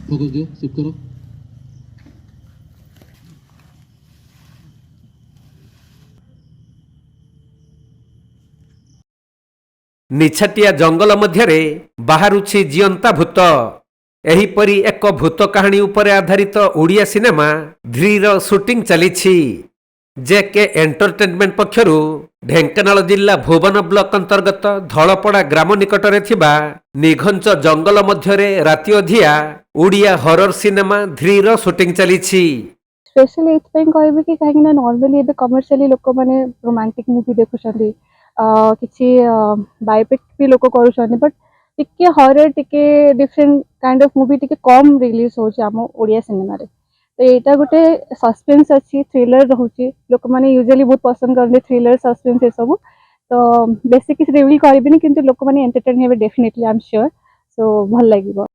Focus दियो, shift करो। निछाटिया जंगल मध्यरे बाहरुछि जियंता भूत। एहीपरि एक भूत कहानी उपरे आधारित ओडिया सिनेमा ध्रीर शूटिंग चलिछि। जेके एंटरटेनमेंट पक्षरु ढेंकानाल जिल्ला भुवन ब्लॉक अंतर्गत धलपड़ा ग्राम निकटरे थिबा निघंच जंगल मध्यरे राति अधिया ओडिया हॉरर सिनेमा ध्रीर शूटिंग चलिछि। स्पेशली इथपाई कहबी कि कहीं ना नॉर्मली एबे कमर्शियली लोक माने रोमांटिक मूवी देखुछंती किछि बायोपिक भी लोक करूछंती बट टिके हॉरर टिके डिफरेंट काइंड ऑफ मूवी टिके कम रिलीज होछि हम ओडिया सिनेमा रे। तो एटा गोटे सस्पेंस अछि थ्रिलर रहउछि लोक माने यूजुअली बहुत पसंद करले थ्रिलर सस्पेंस ए सब। तो बेसिक किछि रिवील करबिनी किंतु लोक माने एंटरटेन हेबे definitely I am sure so भल लागिबो।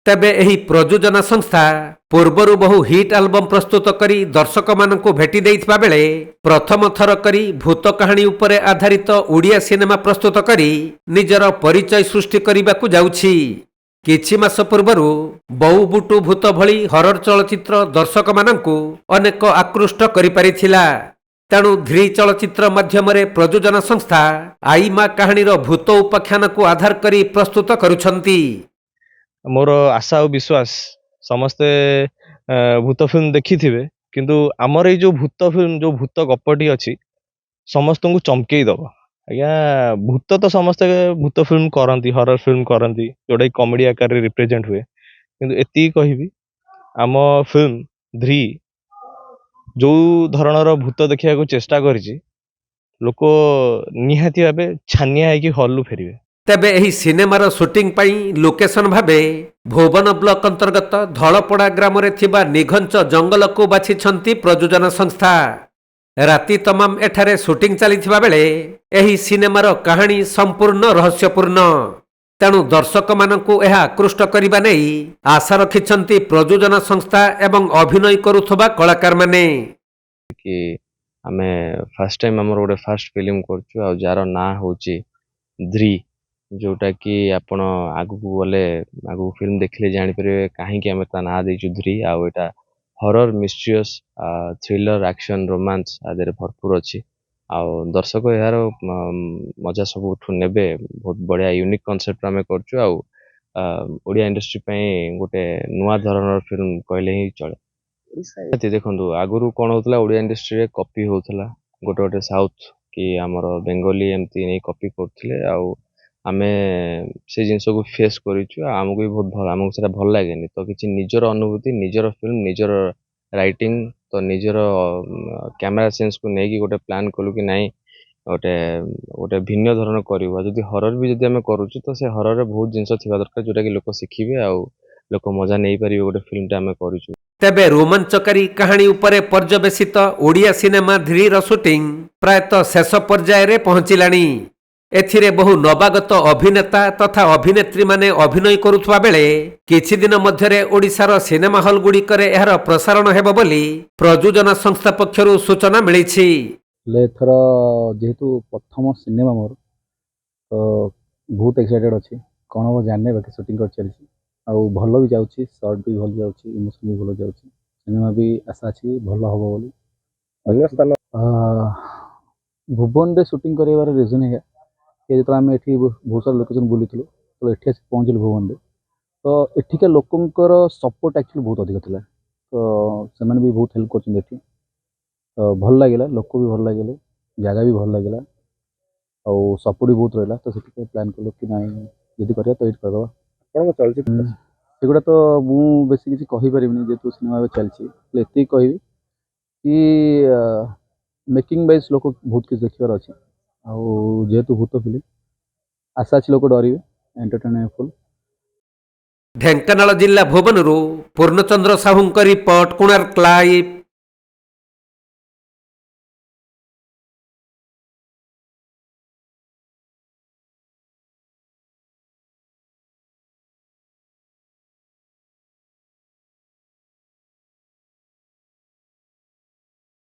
तेबे एही प्रयोजना संस्था पूर्वरु बहु हिट एल्बम प्रस्तुत करी दर्शक मानकु भेटी देइथिबा बेले प्रथम थर करी भूत कहानी उपरे आधारित ओडिया सिनेमा प्रस्तुत करी निजर परिचय सृष्टि करिबाकु जाउछि। किछि मास पूर्वरु बहु बुटु भूत भଳି हरर चलचित्र दर्शक मानकु अनेक आकृष्ट करि परिथिला। तेणु ध्री चलचित्र माध्यमरे प्रयोजना संस्था आईमा कहानीर भूत उपाख्यानकु आधार करी प्रस्तुत करुछंती। मोर आशा और विश्वास समस्ते भूत फिल्म देखी थे किंतु आमर ये जो भूत फिल्म जो भूत गपटी अच्छी समस्त को चमकई दब। आज्ञा भूत तो समस्ते भूत फिल्म करती हरर फिल्म करती जोटा कॉमेडी आकार रिप्रेजेंट हुए किंतु एति कहबी आम फिल्म ध्री जो धरणर भूत देखा चेष्टा करिछि लोक निहाती भावे छानिया है हॉल फेरिवे। तेबे एही सिनेमार शूटिंग पाई लोकेशन भाबे भुवन ब्लॉक अंतर्गत धलपड़ा ग्राम रे थिबा निघंच जंगल को बाछिछंती प्रयोजना संस्था। राति तमाम एठारे शूटिंग चलिथिबा बेले एही सिनेमार कहानी संपूर्ण रहस्यपूर्ण। तेणु दर्शक मानकु एहा आकृष्ट करिबा नेई आशा रखिछंती प्रयोजना संस्था एवं अभिनय करुथबा कलाकार माने। कि आमे फर्स्ट टाइम हमर गोटे फर्स्ट फिल्म करछु आ जार ना होची ध्री जोटा कि आपण आगु गले आगु फिल्म देखले जानि परिबे काहे कि हमें ता ना देछु ध्री आ एटा horror mysterious thriller action romance आदर भरपूर अछि आ दर्शक यार मजा सब उठु नेबे बहुत बढ़िया यूनिक कांसेप्ट हमें करछु आ ओडिया इंडस्ट्री पई गोटे नुवा धरणर फिल्म कहले ही चले। देखो आगुरी कौन होता ओडिया इंडस्ट्री रे कॉपी होता गोटे गोटे साउथ कि आमर बेंगली एमती नहीं कॉपी करते आमे से जिनस को फेस करूँ आमको भी बहुत भल आमको से भल लगे तो किसी निजर अनुभूति निजर फिल्म निजर राइटिंग तो निजर कैमरा सेंस को लेकिन गोटे प्लान कलु कि नाई गोटे गोटे भिन्न धरण करूँ जदि हरर भी जब आम करुँ तो से हरर रे बहुत जिनस थी दरकार जोटा कि लोक शिखिबे आ लोक मजा नहीं पारे गोटे फिल्म आम करूँ। तेबे रोमांचकारी कहानी उपरे पर्यवेसित ओडिया सिनेमा ध्रीर शूटिंग प्रायतः शेष पर्याय रे पहुंचिलानी। एथिरे बहु नवागत अभिनेता तथा अभिनेत्री माने अभिनय करुथबा बेले किछि दिन मध्यरे ओडिशार सिनेमा हॉल गुड़िकरे एहार प्रसारण हेबो बोली प्रयोजना संस्था पक्षरु सूचना मिलिछि। एथर जेहेतु प्रथम सिनेमा मोर तो बहुत एक्साइटेड अच्छी कौन हम जाने बाकी शूटिंग कर चलती आउ भल भी जाऊँगी सर्ट भी भल जाऊँगी इमोशन भी भल जाऊँगी सिनेमा भी आशा अच्छी भल हम बोली अन्य स्थान भुवन रे शूटिंग करार रिजन है कि जो आम ये बहुत सारा लोकेशन बुली तो ये पहुँचल भुवन रे तो एठिका लोकंर सपोर्ट एक्चुअली बहुत अधिक था तो से भी बहुत हेल्प कर तो भल लगे लोक भी भल लगे जगह भी भल लगे और सपोर्ट भी बहुत रहा तो से प्लान कलु कि ना जदि कर तो ये करदे कौन चलचित्र सेगुड़ा तो मुझे बेस किसी कहीपर जेहतु सिनेमा चलती एति कहबी कि मेकिंग वाइज लोक बहुत किसी देखार अच्छे जेहेतु भूत फिल्म आशा अच्छी लोक डरवे एंटरटेनफुल। ढेंकानाल जिल्ला भुवनरु पूर्णचंद्र साहूंक रिपोर्ट कोणार्क लाइव।